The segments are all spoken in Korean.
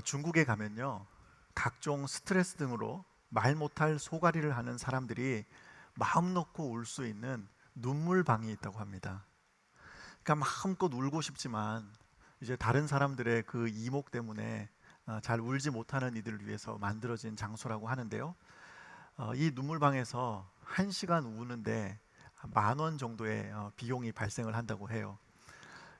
중국에 가면요, 각종 스트레스 등으로 말 못할 소가리를 하는 사람들이 마음 놓고 울 수 있는 눈물방이 있다고 합니다. 그러니까 마음껏 울고 싶지만 이제 다른 사람들의 그 이목 때문에 잘 울지 못하는 이들을 위해서 만들어진 장소라고 하는데요. 이 눈물방에서 1시간 우는데 10,000원 정도의 비용이 발생을 한다고 해요.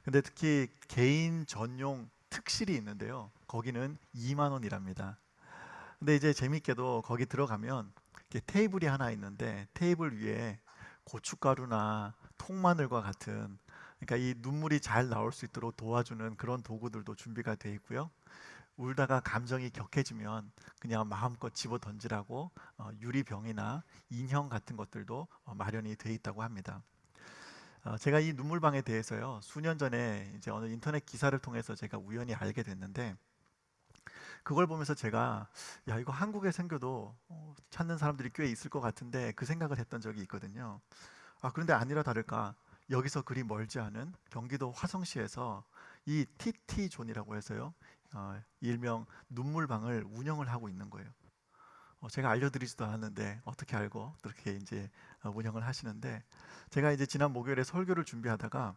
근데 특히 개인 전용 특실이 있는데요. 거기는 2만 원이랍니다. 근데 이제 재밌게도 거기 들어가면 이렇게 테이블이 하나 있는데 테이블 위에 고춧가루나 통마늘과 같은, 그러니까 이 눈물이 잘 나올 수 있도록 도와주는 그런 도구들도 준비가 되어 있고요. 울다가 감정이 격해지면 그냥 마음껏 집어 던지라고 유리병이나 인형 같은 것들도 마련이 되어 있다고 합니다. 제가 이 눈물방에 대해서요, 수년 전에 이제 어느 인터넷 기사를 통해서 제가 우연히 알게 됐는데, 그걸 보면서 제가 야, 이거 한국에 생겨도 찾는 사람들이 꽤 있을 것 같은데 그 생각을 했던 적이 있거든요. 그런데 아니라 다를까, 여기서 그리 멀지 않은 경기도 화성시에서 이 TT존이라고 해서요, 일명 눈물방을 운영을 하고 있는 거예요. 제가 알려드리지도 않았는데 어떻게 알고 그렇게 이제 운영을 하시는데, 제가 이제 지난 목요일에 설교를 준비하다가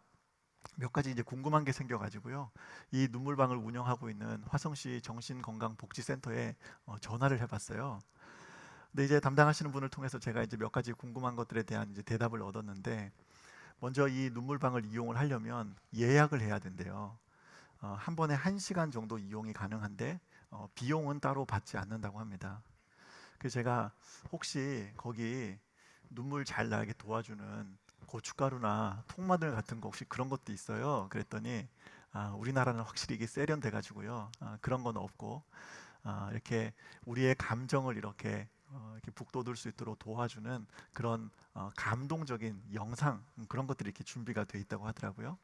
몇 가지 이제 궁금한 게 생겨가지고요, 이 눈물방을 운영하고 있는 화성시 정신건강복지센터에 전화를 해봤어요. 근데 이제 담당하시는 분을 통해서 제가 이제 몇 가지 궁금한 것들에 대한 이제 대답을 얻었는데, 먼저 이 눈물방을 이용을 하려면 예약을 해야 된대요. 한 번에 1시간 정도 이용이 가능한데 비용은 따로 받지 않는다고 합니다. 그래서 제가 혹시 거기 눈물 잘 나게 도와주는 고춧가루나 통마늘 같은 거 혹시 그런 것도 있어요? 그랬더니 우리나라는 확실히 이게 세련돼 가지고요, 그런 건 없고, 이렇게 우리의 감정을 이렇게 북돋을 수 있도록 도와주는 그런 감동적인 영상, 그런 것들이 이렇게 준비가 돼 있다고 하더라고요.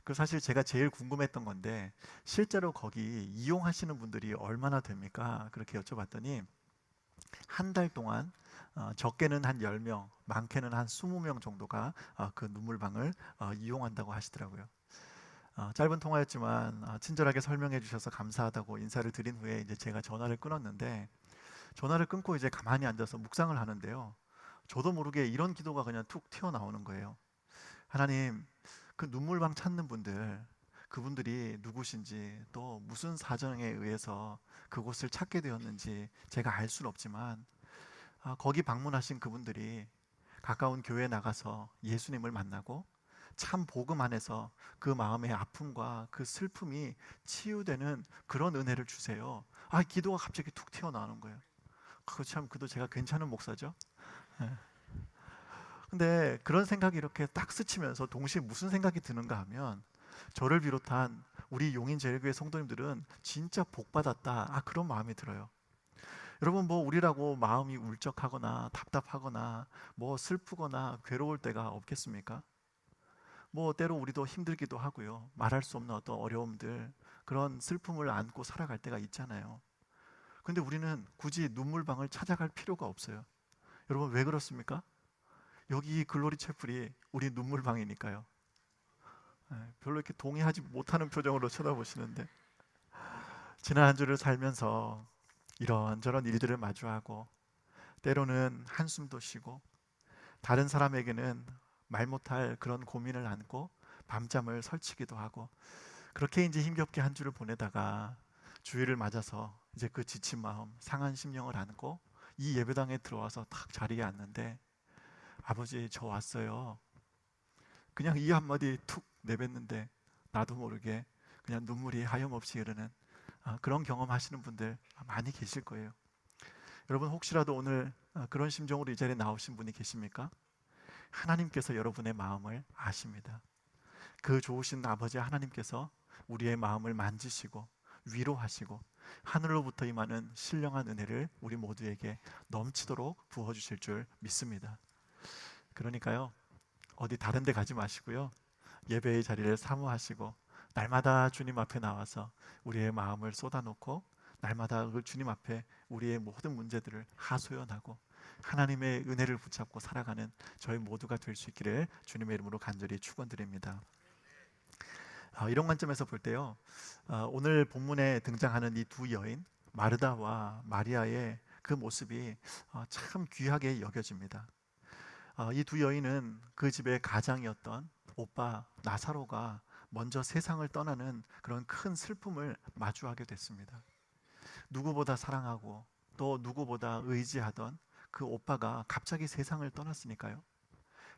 그 사실 제가 제일 궁금했던 건데, 실제로 거기 이용하시는 분들이 얼마나 됩니까? 그렇게 여쭤봤더니 한 달 동안 적게는 한 10명, 많게는 한 20명 정도가 그 눈물방을 이용한다고 하시더라고요. 짧은 통화였지만 친절하게 설명해 주셔서 감사하다고 인사를 드린 후에 이제 제가 전화를 끊었는데, 전화를 끊고 이제 가만히 앉아서 묵상을 하는데요, 저도 모르게 이런 기도가 그냥 툭 튀어나오는 거예요. 하나님, 그 눈물방 찾는 분들, 그분들이 누구신지 또 무슨 사정에 의해서 그곳을 찾게 되었는지 제가 알 수는 없지만, 거기 방문하신 그분들이 가까운 교회에 나가서 예수님을 만나고 참 복음 안에서 그 마음의 아픔과 그 슬픔이 치유되는 그런 은혜를 주세요. 기도가 갑자기 툭 튀어나오는 거예요. 그거 참, 그도 제가 괜찮은 목사죠. 예. 근데 그런 생각이 이렇게 딱 스치면서 동시에 무슨 생각이 드는가 하면, 저를 비롯한 우리 용인제일교회 성도님들은 진짜 복 받았다, 그런 마음이 들어요. 여러분, 뭐 우리라고 마음이 울적하거나 답답하거나 뭐 슬프거나 괴로울 때가 없겠습니까? 뭐 때로 우리도 힘들기도 하고요, 말할 수 없는 어떤 어려움들, 그런 슬픔을 안고 살아갈 때가 있잖아요. 근데 우리는 굳이 눈물방을 찾아갈 필요가 없어요. 여러분, 왜 그렇습니까? 여기 글로리 채플이 우리 눈물방이니까요. 별로 이렇게 동의하지 못하는 표정으로 쳐다보시는데, 지난 한 주를 살면서 이런저런 일들을 마주하고 때로는 한숨도 쉬고 다른 사람에게는 말 못할 그런 고민을 안고 밤잠을 설치기도 하고, 그렇게 이제 힘겹게 한 주를 보내다가 주일을 맞아서 이제 그 지친 마음, 상한 심령을 안고 이 예배당에 들어와서 탁 자리에 앉는데, 아버지 저 왔어요. 그냥 이 한마디 툭 내뱉는데 나도 모르게 그냥 눈물이 하염없이 흐르는 그런 경험 하시는 분들 많이 계실 거예요. 여러분, 혹시라도 오늘 그런 심정으로 이 자리에 나오신 분이 계십니까? 하나님께서 여러분의 마음을 아십니다. 그 좋으신 아버지 하나님께서 우리의 마음을 만지시고 위로하시고 하늘로부터 임하는 신령한 은혜를 우리 모두에게 넘치도록 부어주실 줄 믿습니다. 그러니까요, 어디 다른 데 가지 마시고요, 예배의 자리를 사모하시고 날마다 주님 앞에 나와서 우리의 마음을 쏟아놓고 날마다 그 주님 앞에 우리의 모든 문제들을 하소연하고 하나님의 은혜를 붙잡고 살아가는 저희 모두가 될 수 있기를 주님의 이름으로 간절히 축원드립니다. 이런 관점에서 볼 때요, 오늘 본문에 등장하는 이 두 여인 마르다와 마리아의 그 모습이 참 귀하게 여겨집니다. 이 두 여인은 그 집의 가장이었던 오빠 나사로가 먼저 세상을 떠나는 그런 큰 슬픔을 마주하게 됐습니다. 누구보다 사랑하고 또 누구보다 의지하던 그 오빠가 갑자기 세상을 떠났으니까요,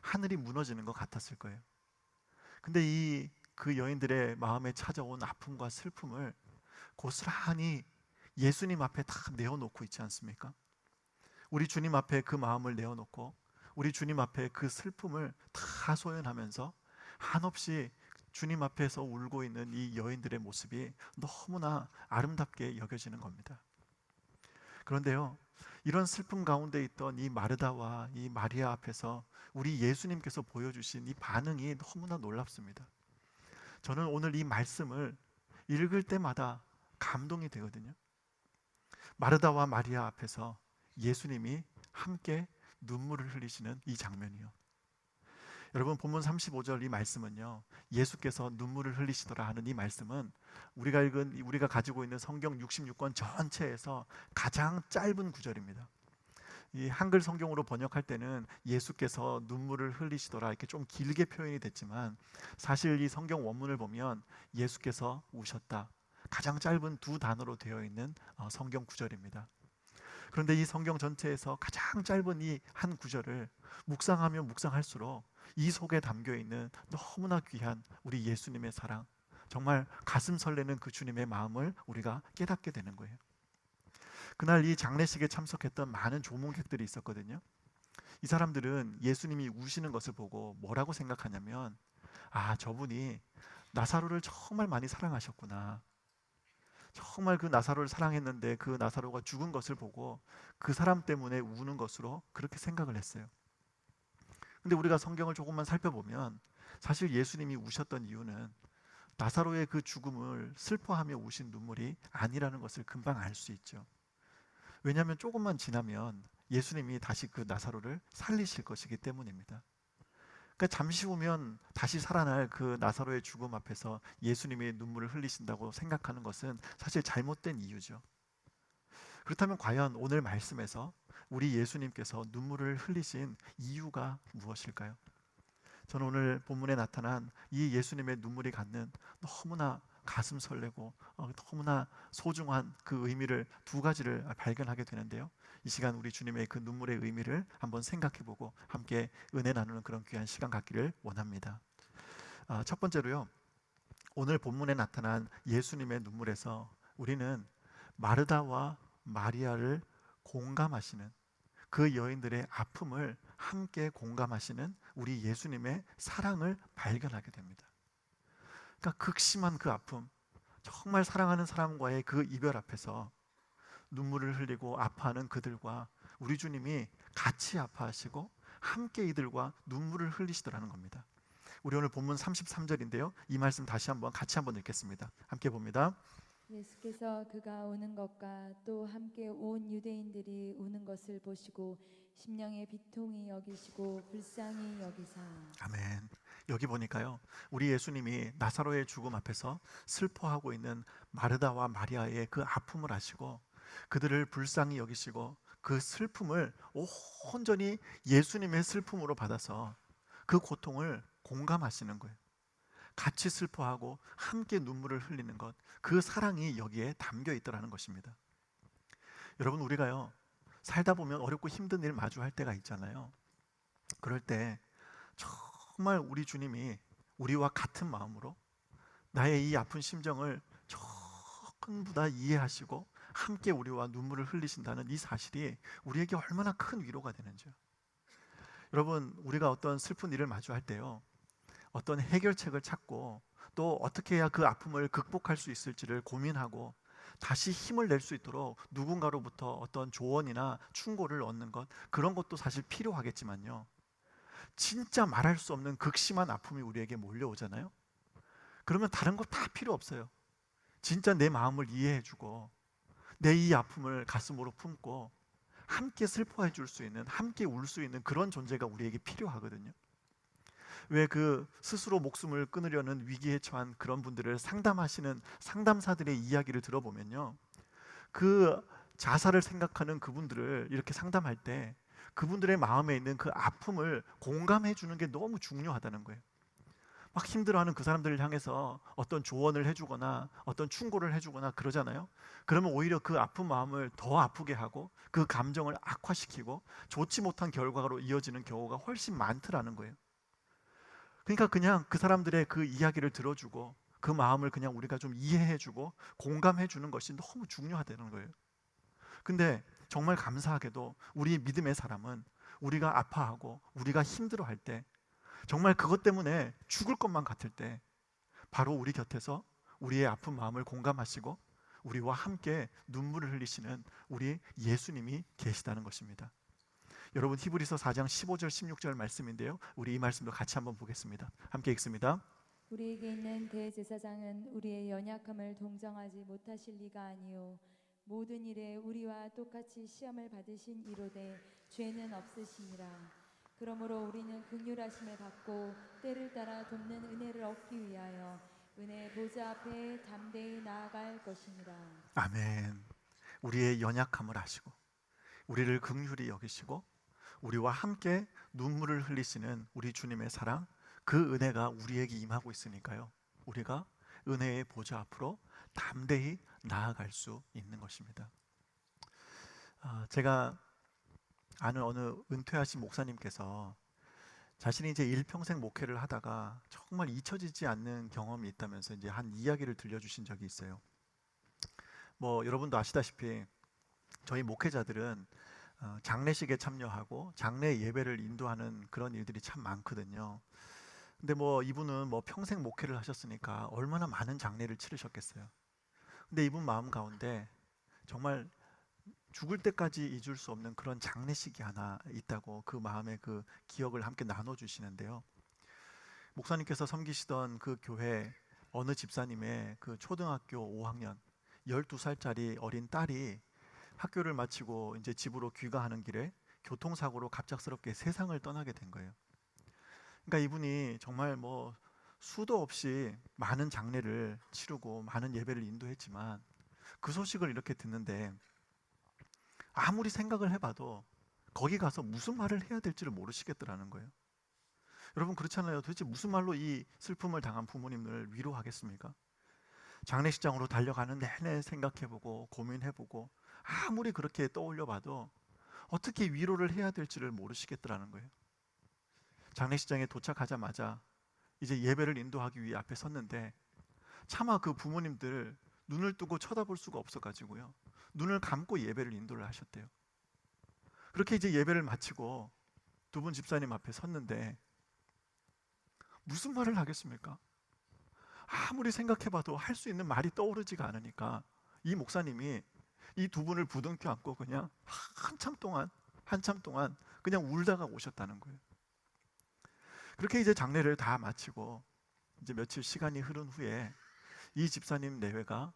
하늘이 무너지는 것 같았을 거예요. 근데 그 여인들의 마음에 찾아온 아픔과 슬픔을 고스란히 예수님 앞에 다 내어놓고 있지 않습니까? 우리 주님 앞에 그 마음을 내어놓고 우리 주님 앞에 그 슬픔을 다 소연하면서 한없이 주님 앞에서 울고 있는 이 여인들의 모습이 너무나 아름답게 여겨지는 겁니다. 그런데요, 이런 슬픔 가운데 있던 이 마르다와 이 마리아 앞에서 우리 예수님께서 보여주신 이 반응이 너무나 놀랍습니다. 저는 오늘 이 말씀을 읽을 때마다 감동이 되거든요. 마르다와 마리아 앞에서 예수님이 함께 눈물을 흘리시는 이 장면이요. 여러분, 본문 35절 이 말씀은요, 예수께서 눈물을 흘리시더라 하는 이 말씀은 우리가 가지고 있는 성경 66권 전체에서 가장 짧은 구절입니다. 이 한글 성경으로 번역할 때는 예수께서 눈물을 흘리시더라 이렇게 좀 길게 표현이 됐지만, 사실 이 성경 원문을 보면 예수께서 우셨다, 가장 짧은 두 단어로 되어 있는 성경 구절입니다. 그런데 이 성경 전체에서 가장 짧은 이 한 구절을 묵상하면 묵상할수록 이 속에 담겨 있는 너무나 귀한 우리 예수님의 사랑, 정말 가슴 설레는 그 주님의 마음을 우리가 깨닫게 되는 거예요. 그날 이 장례식에 참석했던 많은 조문객들이 있었거든요. 이 사람들은 예수님이 우시는 것을 보고 뭐라고 생각하냐면, 저분이 나사로를 정말 많이 사랑하셨구나, 정말 그 나사로를 사랑했는데 그 나사로가 죽은 것을 보고 그 사람 때문에 우는 것으로 그렇게 생각을 했어요. 근데 우리가 성경을 조금만 살펴보면 사실 예수님이 우셨던 이유는 나사로의 그 죽음을 슬퍼하며 우신 눈물이 아니라는 것을 금방 알 수 있죠. 왜냐하면 조금만 지나면 예수님이 다시 그 나사로를 살리실 것이기 때문입니다. 그러니까 잠시 후면 다시 살아날 그 나사로의 죽음 앞에서 예수님이 눈물을 흘리신다고 생각하는 것은 사실 잘못된 이유죠. 그렇다면 과연 오늘 말씀에서 우리 예수님께서 눈물을 흘리신 이유가 무엇일까요? 저는 오늘 본문에 나타난 이 예수님의 눈물이 갖는 너무나 가슴 설레고 너무나 소중한 그 의미를 두 가지를 발견하게 되는데요, 이 시간 우리 주님의 그 눈물의 의미를 한번 생각해보고 함께 은혜 나누는 그런 귀한 시간 갖기를 원합니다. 첫 번째로요, 오늘 본문에 나타난 예수님의 눈물에서 우리는 마르다와 마리아를 공감하시는, 그 여인들의 아픔을 함께 공감하시는 우리 예수님의 사랑을 발견하게 됩니다. 그러니까 극심한 그 아픔, 정말 사랑하는 사람과의 그 이별 앞에서 눈물을 흘리고 아파하는 그들과 우리 주님이 같이 아파하시고 함께 이들과 눈물을 흘리시더라는 겁니다. 우리 오늘 본문 33절인데요, 이 말씀 다시 한번 같이 한번 읽겠습니다. 함께 봅니다. 예수께서 그가 우는 것과 또 함께 온 유대인들이 우는 것을 보시고 심령의 비통히 여기시고 불쌍히 여기사. 아멘. 여기 보니까요, 우리 예수님이 나사로의 죽음 앞에서 슬퍼하고 있는 마르다와 마리아의 그 아픔을 아시고 그들을 불쌍히 여기시고 그 슬픔을 온전히 예수님의 슬픔으로 받아서 그 고통을 공감하시는 거예요. 같이 슬퍼하고 함께 눈물을 흘리는 것, 그 사랑이 여기에 담겨 있더라는 것입니다. 여러분, 우리가요, 살다 보면 어렵고 힘든 일 마주할 때가 있잖아요. 그럴 때 정말 우리 주님이 우리와 같은 마음으로 나의 이 아픈 심정을 전부 다 이해하시고 함께 우리와 눈물을 흘리신다는 이 사실이 우리에게 얼마나 큰 위로가 되는지요. 여러분, 우리가 어떤 슬픈 일을 마주할 때요, 어떤 해결책을 찾고 또 어떻게 해야 그 아픔을 극복할 수 있을지를 고민하고 다시 힘을 낼 수 있도록 누군가로부터 어떤 조언이나 충고를 얻는 것, 그런 것도 사실 필요하겠지만요, 진짜 말할 수 없는 극심한 아픔이 우리에게 몰려오잖아요. 그러면 다른 거 다 필요 없어요. 진짜 내 마음을 이해해주고 내 이 아픔을 가슴으로 품고 함께 슬퍼해 줄 수 있는, 함께 울 수 있는 그런 존재가 우리에게 필요하거든요. 왜 그 스스로 목숨을 끊으려는 위기에 처한 그런 분들을 상담하시는 상담사들의 이야기를 들어보면요, 그 자살을 생각하는 그분들을 이렇게 상담할 때 그분들의 마음에 있는 그 아픔을 공감해 주는 게 너무 중요하다는 거예요. 막 힘들어하는 그 사람들을 향해서 어떤 조언을 해주거나 어떤 충고를 해주거나 그러잖아요. 그러면 오히려 그 아픈 마음을 더 아프게 하고 그 감정을 악화시키고 좋지 못한 결과로 이어지는 경우가 훨씬 많더라는 거예요. 그러니까 그냥 그 사람들의 그 이야기를 들어주고 그 마음을 그냥 우리가 좀 이해해주고 공감해주는 것이 너무 중요하다는 거예요. 근데 정말 감사하게도 우리 믿음의 사람은 우리가 아파하고 우리가 힘들어할 때, 정말 그것 때문에 죽을 것만 같을 때 바로 우리 곁에서 우리의 아픈 마음을 공감하시고 우리와 함께 눈물을 흘리시는 우리 예수님이 계시다는 것입니다. 여러분, 히브리서 4장 15절 16절 말씀인데요, 우리 이 말씀도 같이 한번 보겠습니다. 함께 읽습니다. 우리에게 있는 대제사장은 우리의 연약함을 동정하지 못하실 리가 아니요 모든 일에 우리와 똑같이 시험을 받으신 이로되 죄는 없으시니라. 그러므로 우리는 긍휼하심을 받고 때를 따라 돕는 은혜를 얻기 위하여 은혜의 보좌 앞에 담대히 나아갈 것이니라. 아멘. 우리의 연약함을 아시고 우리를 긍휼히 여기시고 우리와 함께 눈물을 흘리시는 우리 주님의 사랑, 그 은혜가 우리에게 임하고 있으니까요, 우리가 은혜의 보좌 앞으로 담대히 나아갈 수 있는 것입니다. 제가 아는 어느 은퇴하신 목사님께서 자신이 이제 일평생 목회를 하다가 정말 잊혀지지 않는 경험이 있다면서 이제 한 이야기를 들려주신 적이 있어요. 뭐 여러분도 아시다시피 저희 목회자들은 장례식에 참여하고 장례 예배를 인도하는 그런 일들이 참 많거든요. 근데 뭐 이분은 뭐 평생 목회를 하셨으니까 얼마나 많은 장례를 치르셨겠어요. 근데 이분 마음 가운데 정말 죽을 때까지 잊을 수 없는 그런 장례식이 하나 있다고 그 마음의 그 기억을 함께 나눠주시는데요. 목사님께서 섬기시던 그 교회 어느 집사님의 그 초등학교 5학년 12살짜리 어린 딸이 학교를 마치고 이제 집으로 귀가하는 길에 교통사고로 갑작스럽게 세상을 떠나게 된 거예요. 그러니까 이분이 정말 뭐 수도 없이 많은 장례를 치르고 많은 예배를 인도했지만 그 소식을 이렇게 듣는데 아무리 생각을 해봐도 거기 가서 무슨 말을 해야 될지를 모르시겠더라는 거예요. 여러분, 그렇잖아요. 도대체 무슨 말로 이 슬픔을 당한 부모님을 위로하겠습니까? 장례식장으로 달려가는 내내 생각해보고 고민해보고 아무리 그렇게 떠올려봐도 어떻게 위로를 해야 될지를 모르시겠더라는 거예요. 장례식장에 도착하자마자 이제 예배를 인도하기 위해 앞에 섰는데 차마 그 부모님들 눈을 뜨고 쳐다볼 수가 없어가지고요, 눈을 감고 예배를 인도를 하셨대요. 그렇게 이제 예배를 마치고 두 분 집사님 앞에 섰는데 무슨 말을 하겠습니까? 아무리 생각해봐도 할 수 있는 말이 떠오르지가 않으니까 이 목사님이 이 두 분을 부둥켜 안고 그냥 한참 동안 그냥 울다가 오셨다는 거예요. 그렇게 이제 장례를 다 마치고 이제 며칠 시간이 흐른 후에 이 집사님 내외가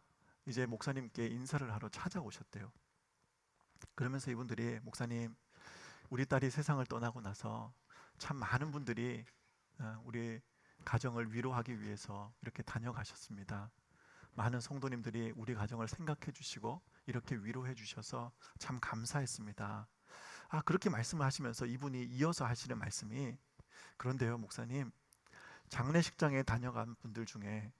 이제 목사님께 인사를 하러 찾아오셨대요. 그러면서 이분들이, 목사님, 우리 딸이 세상을 떠나고 나서 참 많은 분들이 우리 가정을 위로하기 위해서 이렇게 다녀가셨습니다. 많은 성도님들이 우리 가정을 생각해 주시고 이렇게 위로해 주셔서 참 감사했습니다. 그렇게 말씀을 하시면서 이분이 이어서 하시는 말씀이, 그런데요 목사님, 장례식장에 다녀간 분들 중에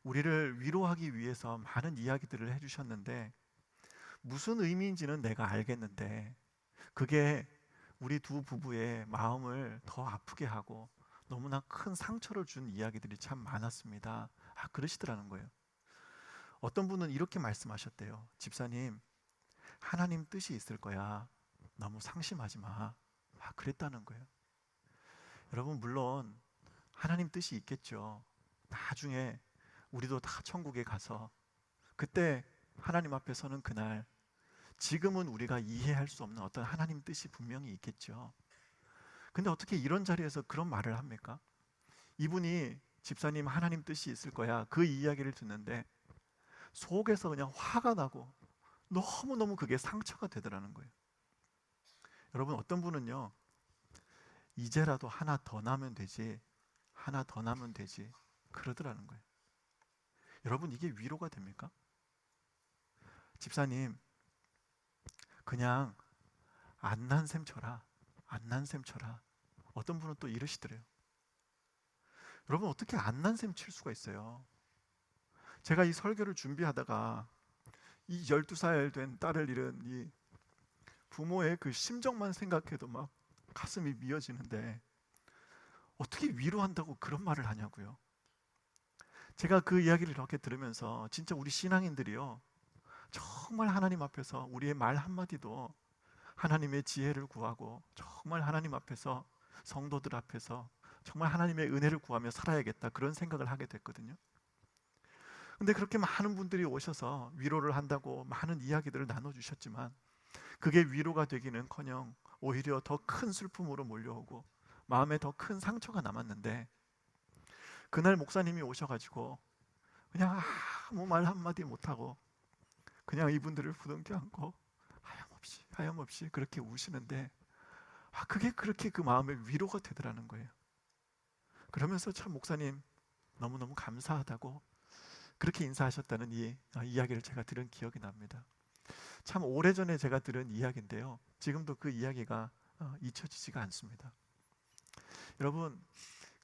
우리를 위로하기 위해서 많은 이야기들을 해주셨는데 무슨 의미인지는 내가 알겠는데 그게 우리 두 부부의 마음을 더 아프게 하고 너무나 큰 상처를 준 이야기들이 참 많았습니다. 그러시더라는 거예요. 어떤 분은 이렇게 말씀하셨대요. 집사님, 하나님 뜻이 있을 거야. 너무 상심하지 마. 그랬다는 거예요. 여러분, 물론 하나님 뜻이 있겠죠. 나중에 우리도 다 천국에 가서 그때 하나님 앞에 서는 그날, 지금은 우리가 이해할 수 없는 어떤 하나님 뜻이 분명히 있겠죠. 근데 어떻게 이런 자리에서 그런 말을 합니까? 이분이, 집사님 하나님 뜻이 있을 거야, 그 이야기를 듣는데 속에서 그냥 화가 나고 너무너무 그게 상처가 되더라는 거예요. 여러분, 어떤 분은요, 이제라도 하나 더 나면 되지 하나 더 나면 되지 그러더라는 거예요. 여러분, 이게 위로가 됩니까? 집사님, 그냥 안 난 셈 쳐라. 안 난 셈 쳐라. 어떤 분은 또 이러시더래요. 여러분, 어떻게 안 난 셈 칠 수가 있어요? 제가 이 설교를 준비하다가 이 12살 된 딸을 잃은 이 부모의 그 심정만 생각해도 막 가슴이 미어지는데 어떻게 위로한다고 그런 말을 하냐고요. 제가 그 이야기를 이렇게 들으면서 진짜 우리 신앙인들이요, 정말 하나님 앞에서 우리의 말 한마디도 하나님의 지혜를 구하고 정말 하나님 앞에서, 성도들 앞에서 정말 하나님의 은혜를 구하며 살아야겠다, 그런 생각을 하게 됐거든요. 근데 그렇게 많은 분들이 오셔서 위로를 한다고 많은 이야기들을 나눠주셨지만 그게 위로가 되기는커녕 오히려 더 큰 슬픔으로 몰려오고 마음에 더 큰 상처가 남았는데, 그날 목사님이 오셔가지고 그냥 아무 말 한마디 못하고 그냥 이분들을 부둥켜 안고 하염없이 그렇게 우시는데, 그게 그렇게 그 마음에 위로가 되더라는 거예요. 그러면서 참 목사님 너무너무 감사하다고 그렇게 인사하셨다는 이 이야기를 제가 들은 기억이 납니다. 참 오래전에 제가 들은 이야기인데요, 지금도 그 이야기가 잊혀지지가 않습니다. 여러분,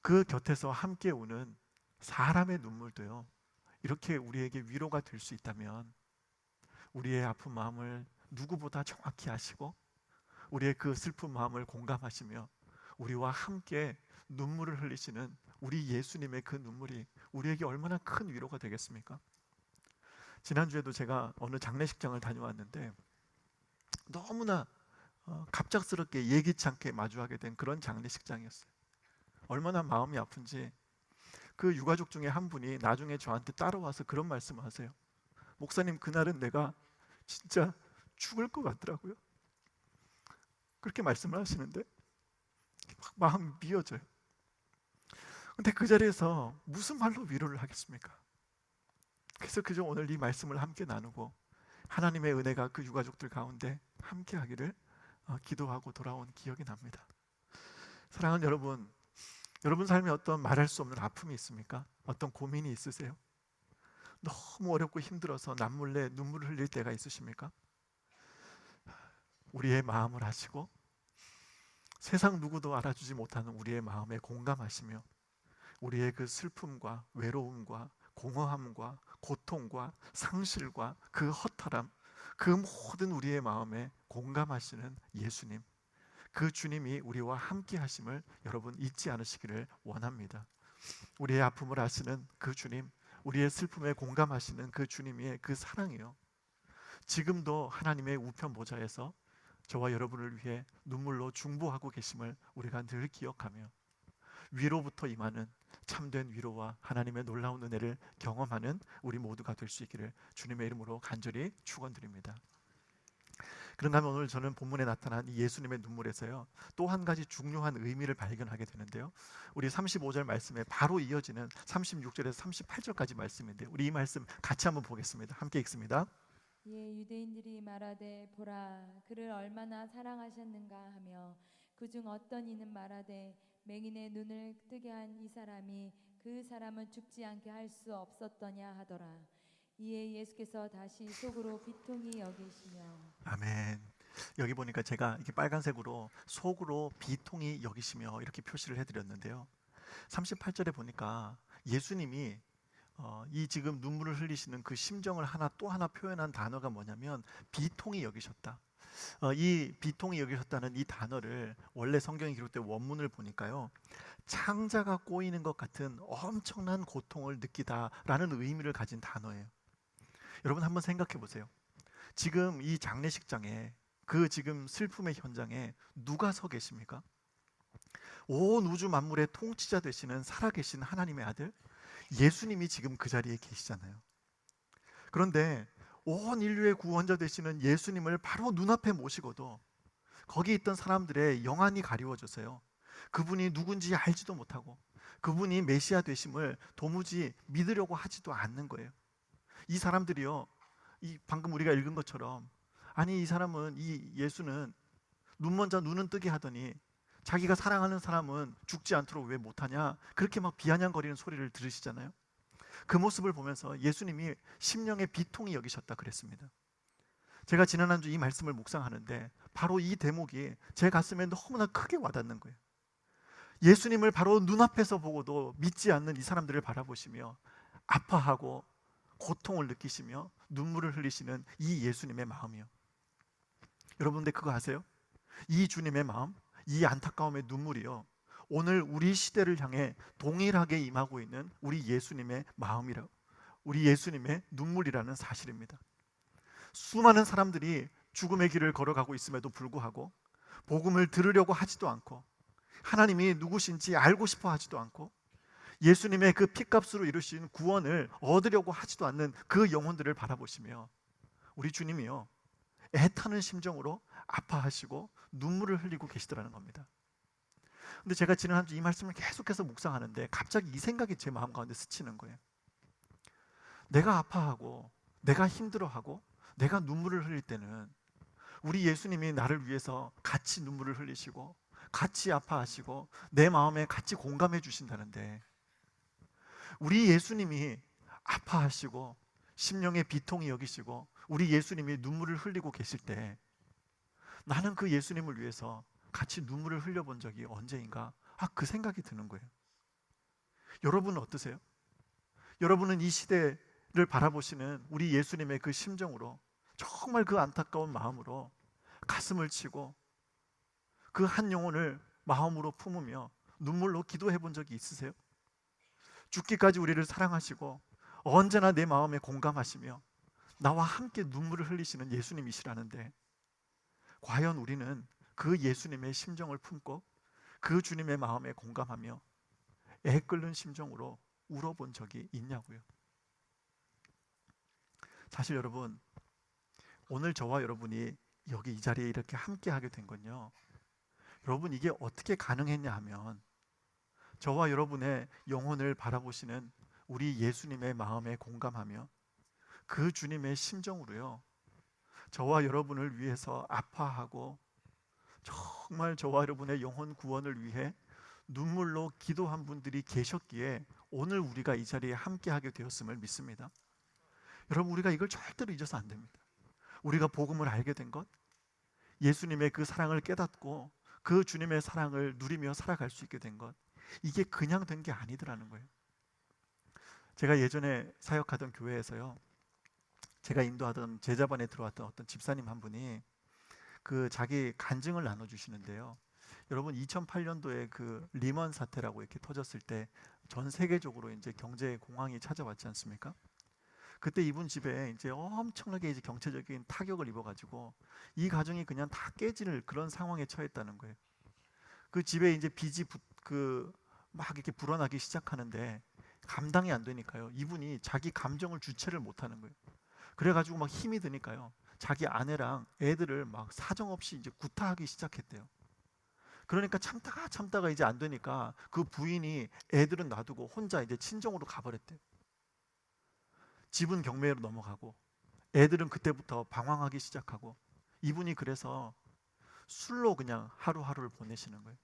그 곁에서 함께 우는 사람의 눈물도요, 이렇게 우리에게 위로가 될 수 있다면 우리의 아픈 마음을 누구보다 정확히 아시고 우리의 그 슬픈 마음을 공감하시며 우리와 함께 눈물을 흘리시는 우리 예수님의 그 눈물이 우리에게 얼마나 큰 위로가 되겠습니까? 지난주에도 제가 어느 장례식장을 다녀왔는데 너무나 갑작스럽게 예기치 않게 마주하게 된 그런 장례식장이었어요. 얼마나 마음이 아픈지 그 유가족 중에 한 분이 나중에 저한테 따라와서 그런 말씀을 하세요. 목사님, 그날은 내가 진짜 죽을 것 같더라고요. 그렇게 말씀을 하시는데 막 마음이 미어져요. 근데 그 자리에서 무슨 말로 위로를 하겠습니까? 그래서 그저 오늘 이 말씀을 함께 나누고 하나님의 은혜가 그 유가족들 가운데 함께 하기를 기도하고 돌아온 기억이 납니다. 사랑하는 여러분, 여러분 삶에 어떤 말할 수 없는 아픔이 있습니까? 어떤 고민이 있으세요? 너무 어렵고 힘들어서 남몰래 눈물을 흘릴 때가 있으십니까? 우리의 마음을 아시고 세상 누구도 알아주지 못하는 우리의 마음에 공감하시며 우리의 그 슬픔과 외로움과 공허함과 고통과 상실과 그 허탈함, 그 모든 우리의 마음에 공감하시는 예수님, 그 주님이 우리와 함께 하심을 여러분 잊지 않으시기를 원합니다. 우리의 아픔을 아시는 그 주님, 우리의 슬픔에 공감하시는 그 주님의 그 사랑이요, 지금도 하나님의 우편 보좌에서 저와 여러분을 위해 눈물로 중보하고 계심을 우리가 늘 기억하며 위로부터 임하는 참된 위로와 하나님의 놀라운 은혜를 경험하는 우리 모두가 될 수 있기를 주님의 이름으로 간절히 축원드립니다. 그런가 하면 오늘 저는 본문에 나타난 이 예수님의 눈물에서요, 또 한 가지 중요한 의미를 발견하게 되는데요, 우리 35절 말씀에 바로 이어지는 36절에서 38절까지 말씀인데 우리 이 말씀 같이 한번 보겠습니다. 함께 읽습니다. 예, 유대인들이 말하되 보라 그를 얼마나 사랑하셨는가 하며 그중 어떤 이는 말하되 맹인의 눈을 뜨게 한 이 사람이 그 사람은 죽지 않게 할 수 없었더냐 하더라. 이에 예수께서 다시 속으로 비통히 여기시며. 아멘. 여기 보니까 제가 이렇게 빨간색으로 속으로 비통히 여기시며 이렇게 표시를 해드렸는데요, 38절에 보니까 예수님이 이 지금 눈물을 흘리시는 그 심정을 또 하나 표현한 단어가 뭐냐면 비통히 여기셨다. 이 비통히 여기셨다는 이 단어를 원래 성경에 기록된 원문을 보니까요, 창자가 꼬이는 것 같은 엄청난 고통을 느끼다라는 의미를 가진 단어예요. 여러분 한번 생각해 보세요. 지금 이 장례식장에, 그 지금 슬픔의 현장에 누가 서 계십니까? 온 우주 만물의 통치자 되시는 살아계신 하나님의 아들 예수님이 지금 그 자리에 계시잖아요. 그런데 온 인류의 구원자 되시는 예수님을 바로 눈앞에 모시고도 거기 있던 사람들의 영안이 가리워져서요, 그분이 누군지 알지도 못하고 그분이 메시아 되심을 도무지 믿으려고 하지도 않는 거예요. 이 사람들이요, 이 방금 우리가 읽은 것처럼, 아니 이 사람은, 이 예수는 눈먼 자 눈은 뜨게 하더니 자기가 사랑하는 사람은 죽지 않도록 왜 못하냐? 그렇게 막 비아냥거리는 소리를 들으시잖아요. 그 모습을 보면서 예수님이 심령의 비통이 여기셨다 그랬습니다. 제가 지난 한 주 이 말씀을 묵상하는데 바로 이 대목이 제 가슴에 너무나 크게 와닿는 거예요. 예수님을 바로 눈앞에서 보고도 믿지 않는 이 사람들을 바라보시며 아파하고 고통을 느끼시며 눈물을 흘리시는 이 예수님의 마음이요. 여러분들 그거 아세요? 이 주님의 마음, 이 안타까움의 눈물이요, 오늘 우리 시대를 향해 동일하게 임하고 있는 우리 예수님의 마음이라, 우리 예수님의 눈물이라는 사실입니다. 수많은 사람들이 죽음의 길을 걸어가고 있음에도 불구하고 복음을 들으려고 하지도 않고 하나님이 누구신지 알고 싶어 하지도 않고 예수님의 그 피값으로 이루신 구원을 얻으려고 하지도 않는 그 영혼들을 바라보시며 우리 주님이요, 애타는 심정으로 아파하시고 눈물을 흘리고 계시더라는 겁니다. 근데 제가 지난 한 주 이 말씀을 계속해서 묵상하는데 갑자기 이 생각이 제 마음 가운데 스치는 거예요. 내가 아파하고 내가 힘들어하고 내가 눈물을 흘릴 때는 우리 예수님이 나를 위해서 같이 눈물을 흘리시고 같이 아파하시고 내 마음에 같이 공감해 주신다는데, 우리 예수님이 아파하시고 심령의 비통이 여기시고 우리 예수님이 눈물을 흘리고 계실 때 나는 그 예수님을 위해서 같이 눈물을 흘려본 적이 언제인가? 그 생각이 드는 거예요. 여러분은 어떠세요? 여러분은 이 시대를 바라보시는 우리 예수님의 그 심정으로 정말 그 안타까운 마음으로 가슴을 치고 그 한 영혼을 마음으로 품으며 눈물로 기도해 본 적이 있으세요? 죽기까지 우리를 사랑하시고 언제나 내 마음에 공감하시며 나와 함께 눈물을 흘리시는 예수님이시라는데, 과연 우리는 그 예수님의 심정을 품고 그 주님의 마음에 공감하며 애 끓는 심정으로 울어본 적이 있냐고요. 사실 여러분, 오늘 저와 여러분이 여기 이 자리에 이렇게 함께 하게 된 건요, 여러분 이게 어떻게 가능했냐 하면 저와 여러분의 영혼을 바라보시는 우리 예수님의 마음에 공감하며 그 주님의 심정으로요, 저와 여러분을 위해서 아파하고 정말 저와 여러분의 영혼 구원을 위해 눈물로 기도한 분들이 계셨기에 오늘 우리가 이 자리에 함께하게 되었음을 믿습니다. 여러분, 우리가 이걸 절대로 잊어서 안 됩니다. 우리가 복음을 알게 된 것, 예수님의 그 사랑을 깨닫고 그 주님의 사랑을 누리며 살아갈 수 있게 된 것, 이게 그냥 된 게 아니더라는 거예요. 제가 예전에 사역하던 교회에서요, 제가 인도하던 제자반에 들어왔던 어떤 집사님 한 분이 그 자기 간증을 나눠주시는데요, 여러분 2008년도에 그 리먼 사태라고 이렇게 터졌을 때 전 세계적으로 이제 경제 공황이 찾아왔지 않습니까? 그때 이분 집에 이제 엄청나게 이제 경제적인 타격을 입어가지고 이 가정이 그냥 다 깨질 그런 상황에 처했다는 거예요. 그 집에 이제 빚이 막 이렇게 불어나기 시작하는데 감당이 안 되니까요, 이분이 자기 감정을 주체를 못하는 거예요. 그래가지고 막 힘이 드니까요, 자기 아내랑 애들을 막 사정없이 이제 구타하기 시작했대요. 그러니까 참다가 이제 안 되니까 그 부인이 애들은 놔두고 혼자 이제 친정으로 가버렸대요. 집은 경매로 넘어가고 애들은 그때부터 방황하기 시작하고 이분이 그래서 술로 그냥 하루하루를 보내시는 거예요.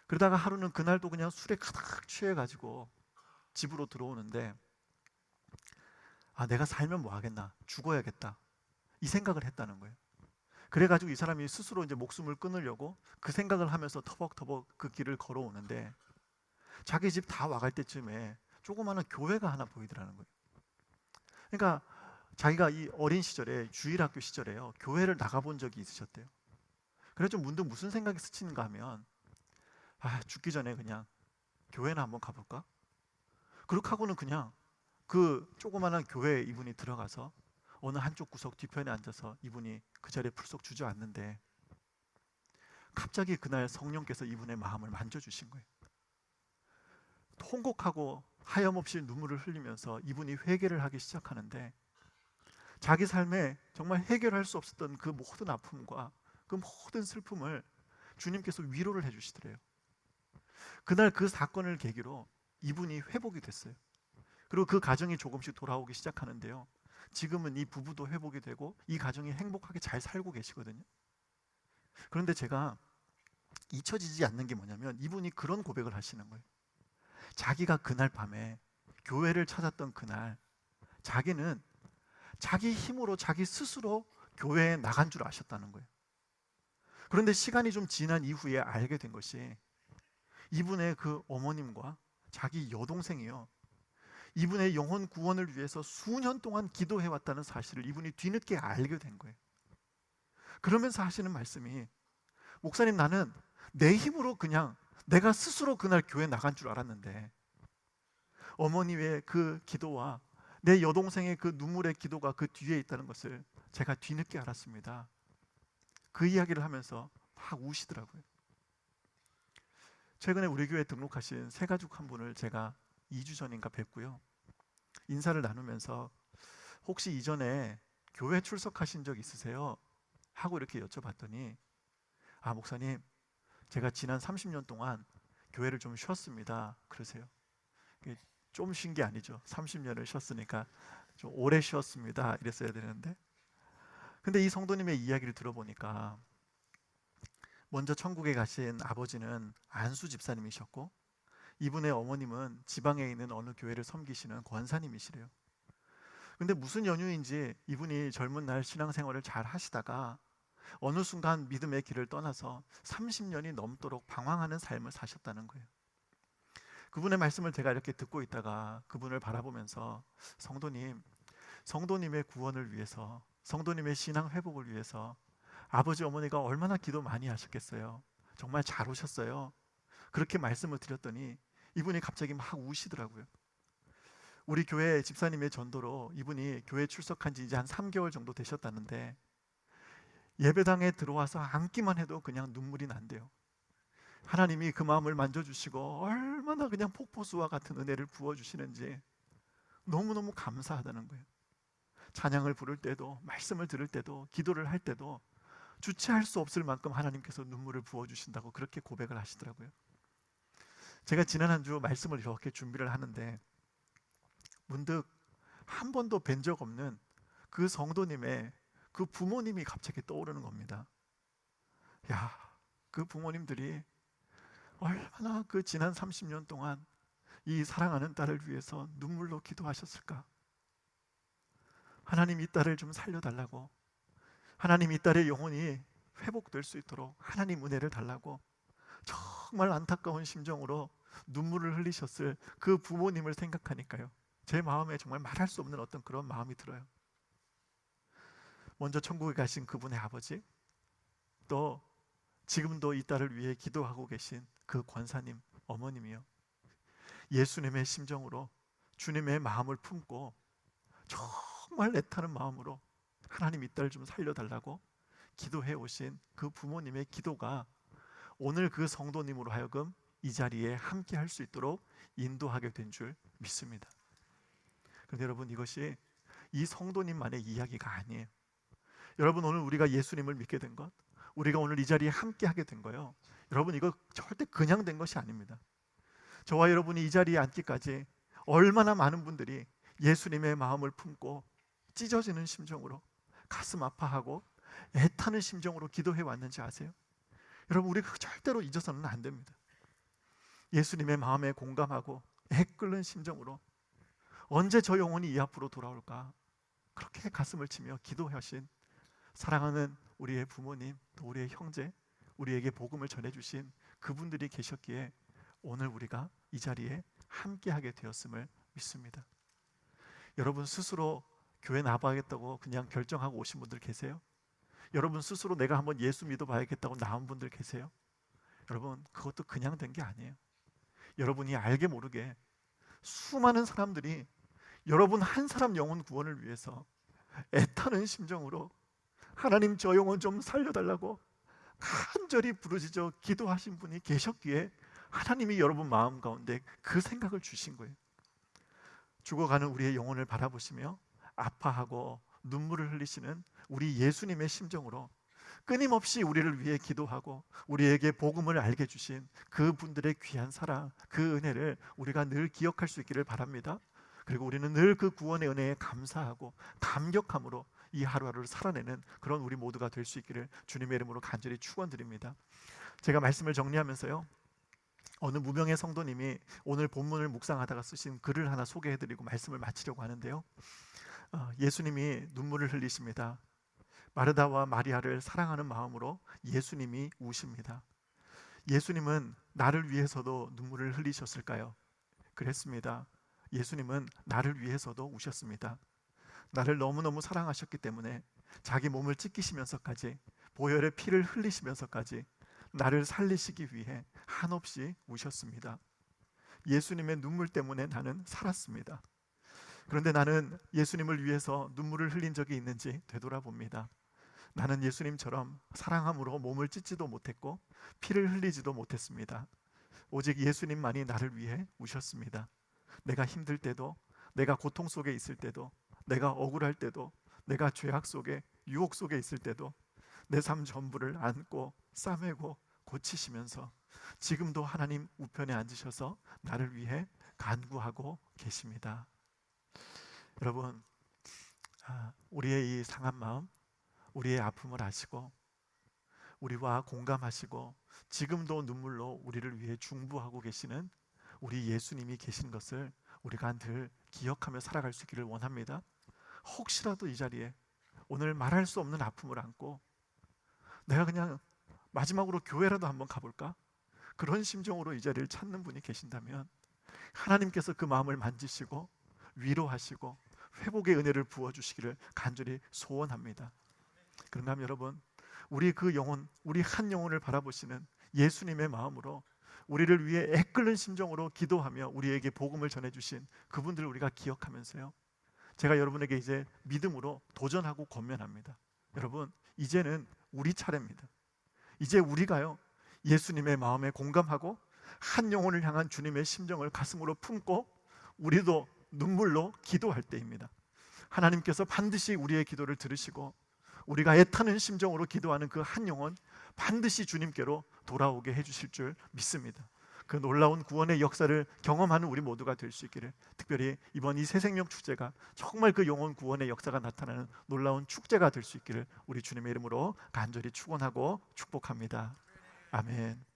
그러다가 하루는 그날도 그냥 술에 가득 취해가지고 집으로 들어오는데, 내가 살면 뭐 하겠나, 죽어야겠다, 이 생각을 했다는 거예요. 그래가지고 이 사람이 스스로 이제 목숨을 끊으려고 그 생각을 하면서 터벅터벅 그 길을 걸어오는데 자기 집 다 와갈 때쯤에 조그마한 교회가 하나 보이더라는 거예요. 그러니까 자기가 이 어린 시절에 주일학교 시절에요, 교회를 나가본 적이 있으셨대요. 그래서 좀 문득 무슨 생각이 스치는가 하면 죽기 전에 그냥 교회나 한번 가볼까? 그렇게 하고는 그냥 그 조그마한 교회에 이분이 들어가서 어느 한쪽 구석 뒤편에 앉아서 이분이 그 자리에 풀썩 주저앉는데 갑자기 그날 성령께서 이분의 마음을 만져주신 거예요. 통곡하고 하염없이 눈물을 흘리면서 이분이 회개를 하기 시작하는데 자기 삶에 정말 해결할 수 없었던 그 모든 아픔과 그 모든 슬픔을 주님께서 위로를 해주시더래요. 그날 그 사건을 계기로 이분이 회복이 됐어요. 그리고 그 가정이 조금씩 돌아오기 시작하는데요, 지금은 이 부부도 회복이 되고 이 가정이 행복하게 잘 살고 계시거든요. 그런데 제가 잊혀지지 않는 게 뭐냐면 이분이 그런 고백을 하시는 거예요. 자기가 그날 밤에 교회를 찾았던 그날 자기는 자기 힘으로 자기 스스로 교회에 나간 줄 아셨다는 거예요. 그런데 시간이 좀 지난 이후에 알게 된 것이 이분의 그 어머님과 자기 여동생이요, 이분의 영혼 구원을 위해서 수년 동안 기도해 왔다는 사실을 이분이 뒤늦게 알게 된 거예요. 그러면서 하시는 말씀이, 목사님, 나는 내 힘으로 그냥 내가 스스로 그날 교회 나간 줄 알았는데 어머니의 그 기도와 내 여동생의 그 눈물의 기도가 그 뒤에 있다는 것을 제가 뒤늦게 알았습니다. 그 이야기를 하면서 막 우시더라고요. 최근에 우리 교회에 등록하신 새 가족 한 분을 제가 2주 전인가 뵙고요, 인사를 나누면서 혹시 이전에 교회 출석하신 적 있으세요? 하고 이렇게 여쭤봤더니, 아, 목사님, 제가 지난 30년 동안 교회를 좀 쉬었습니다. 그러세요. 좀 쉰 게 아니죠. 30년을 쉬었으니까 좀 오래 쉬었습니다. 이랬어야 되는데. 근데 이 성도님의 이야기를 들어보니까 먼저 천국에 가신 아버지는 안수 집사님이셨고 이분의 어머님은 지방에 있는 어느 교회를 섬기시는 권사님이시래요. 근데 무슨 연유인지 이분이 젊은 날 신앙생활을 잘 하시다가 어느 순간 믿음의 길을 떠나서 30년이 넘도록 방황하는 삶을 사셨다는 거예요. 그분의 말씀을 제가 이렇게 듣고 있다가 그분을 바라보면서, 성도님의 구원을 위해서, 성도님의 신앙 회복을 위해서 아버지 어머니가 얼마나 기도 많이 하셨겠어요. 정말 잘 오셨어요. 그렇게 말씀을 드렸더니 이분이 갑자기 막 우시더라고요. 우리 교회 집사님의 전도로 이분이 교회 출석한 지 이제 한 3개월 정도 되셨다는데 예배당에 들어와서 앉기만 해도 그냥 눈물이 난대요. 하나님이 그 마음을 만져주시고 얼마나 그냥 폭포수와 같은 은혜를 부어주시는지 너무너무 감사하다는 거예요. 찬양을 부를 때도, 말씀을 들을 때도, 기도를 할 때도 주체할 수 없을 만큼 하나님께서 눈물을 부어주신다고 그렇게 고백을 하시더라고요. 제가 지난 한 주 말씀을 이렇게 준비를 하는데 문득 한 번도 뵌 적 없는 그 성도님의 그 부모님이 갑자기 떠오르는 겁니다. 야, 그 부모님들이 얼마나 그 지난 30년 동안 이 사랑하는 딸을 위해서 눈물로 기도하셨을까? 하나님, 이 딸을 좀 살려달라고, 하나님, 이 딸의 영혼이 회복될 수 있도록 하나님 은혜를 달라고 정말 안타까운 심정으로 눈물을 흘리셨을 그 부모님을 생각하니까요, 제 마음에 정말 말할 수 없는 어떤 그런 마음이 들어요. 먼저 천국에 가신 그분의 아버지, 또 지금도 이 딸을 위해 기도하고 계신 그 권사님 어머님이요, 예수님의 심정으로 주님의 마음을 품고 정말 애타는 마음으로 하나님, 이 딸 좀 살려달라고 기도해 오신 그 부모님의 기도가 오늘 그 성도님으로 하여금 이 자리에 함께 할 수 있도록 인도하게 된 줄 믿습니다. 그런데 여러분, 이것이 이 성도님만의 이야기가 아니에요. 여러분, 오늘 우리가 예수님을 믿게 된 것, 우리가 오늘 이 자리에 함께 하게 된 거예요, 여러분, 이거 절대 그냥 된 것이 아닙니다. 저와 여러분이 이 자리에 앉기까지 얼마나 많은 분들이 예수님의 마음을 품고 찢어지는 심정으로, 가슴 아파하고 애타는 심정으로 기도해 왔는지 아세요? 여러분, 우리가 절대로 잊어서는 안 됩니다. 예수님의 마음에 공감하고 애끓는 심정으로 언제 저 영혼이 이 앞으로 돌아올까, 그렇게 가슴을 치며 기도하신 사랑하는 우리의 부모님, 또 우리의 형제, 우리에게 복음을 전해주신 그분들이 계셨기에 오늘 우리가 이 자리에 함께하게 되었음을 믿습니다. 여러분 스스로 교회 나와야겠다고 그냥 결정하고 오신 분들 계세요? 여러분 스스로 내가 한번 예수 믿어봐야겠다고 나온 분들 계세요? 여러분, 그것도 그냥 된 게 아니에요. 여러분이 알게 모르게 수많은 사람들이 여러분 한 사람 영혼 구원을 위해서 애타는 심정으로 하나님, 저 영혼 좀 살려달라고 간절히 부르짖어 기도하신 분이 계셨기에 하나님이 여러분 마음 가운데 그 생각을 주신 거예요. 죽어가는 우리의 영혼을 바라보시며 아파하고 눈물을 흘리시는 우리 예수님의 심정으로 끊임없이 우리를 위해 기도하고 우리에게 복음을 알게 주신 그분들의 귀한 사랑, 그 은혜를 우리가 늘 기억할 수 있기를 바랍니다. 그리고 우리는 늘 그 구원의 은혜에 감사하고 감격함으로 이 하루하루를 살아내는 그런 우리 모두가 될 수 있기를 주님의 이름으로 간절히 축원드립니다. 제가 말씀을 정리하면서요, 어느 무명의 성도님이 오늘 본문을 묵상하다가 쓰신 글을 하나 소개해드리고 말씀을 마치려고 하는데요, 예수님이 눈물을 흘리십니다. 마르다와 마리아를 사랑하는 마음으로 예수님이 우십니다. 예수님은 나를 위해서도 눈물을 흘리셨을까요? 그랬습니다. 예수님은 나를 위해서도 우셨습니다. 나를 너무너무 사랑하셨기 때문에 자기 몸을 찢기시면서까지, 보혈의 피를 흘리시면서까지 나를 살리시기 위해 한없이 우셨습니다. 예수님의 눈물 때문에 나는 살았습니다. 그런데 나는 예수님을 위해서 눈물을 흘린 적이 있는지 되돌아봅니다. 나는 예수님처럼 사랑함으로 몸을 찢지도 못했고 피를 흘리지도 못했습니다. 오직 예수님만이 나를 위해 우셨습니다. 내가 힘들 때도, 내가 고통 속에 있을 때도, 내가 억울할 때도, 내가 죄악 속에, 유혹 속에 있을 때도 내 삶 전부를 안고 싸매고 고치시면서 지금도 하나님 우편에 앉으셔서 나를 위해 간구하고 계십니다. 여러분, 우리의 이 상한 마음, 우리의 아픔을 아시고 우리와 공감하시고 지금도 눈물로 우리를 위해 중보하고 계시는 우리 예수님이 계신 것을 우리가 늘 기억하며 살아갈 수 있기를 원합니다. 혹시라도 이 자리에 오늘 말할 수 없는 아픔을 안고 내가 그냥 마지막으로 교회라도 한번 가볼까? 그런 심정으로 이 자리를 찾는 분이 계신다면 하나님께서 그 마음을 만지시고 위로하시고 회복의 은혜를 부어주시기를 간절히 소원합니다. 그런가 하면 여러분, 우리 그 영혼, 우리 한 영혼을 바라보시는 예수님의 마음으로 우리를 위해 애끓는 심정으로 기도하며 우리에게 복음을 전해주신 그분들을 우리가 기억하면서요, 제가 여러분에게 이제 믿음으로 도전하고 권면합니다. 여러분, 이제는 우리 차례입니다. 이제 우리가요, 예수님의 마음에 공감하고 한 영혼을 향한 주님의 심정을 가슴으로 품고 우리도 눈물로 기도할 때입니다. 하나님께서 반드시 우리의 기도를 들으시고 우리가 애타는 심정으로 기도하는 그 한 영혼 반드시 주님께로 돌아오게 해주실 줄 믿습니다. 그 놀라운 구원의 역사를 경험하는 우리 모두가 될 수 있기를, 특별히 이번 이 새생명 축제가 정말 그 영혼 구원의 역사가 나타나는 놀라운 축제가 될 수 있기를 우리 주님의 이름으로 간절히 축원하고 축복합니다. 아멘.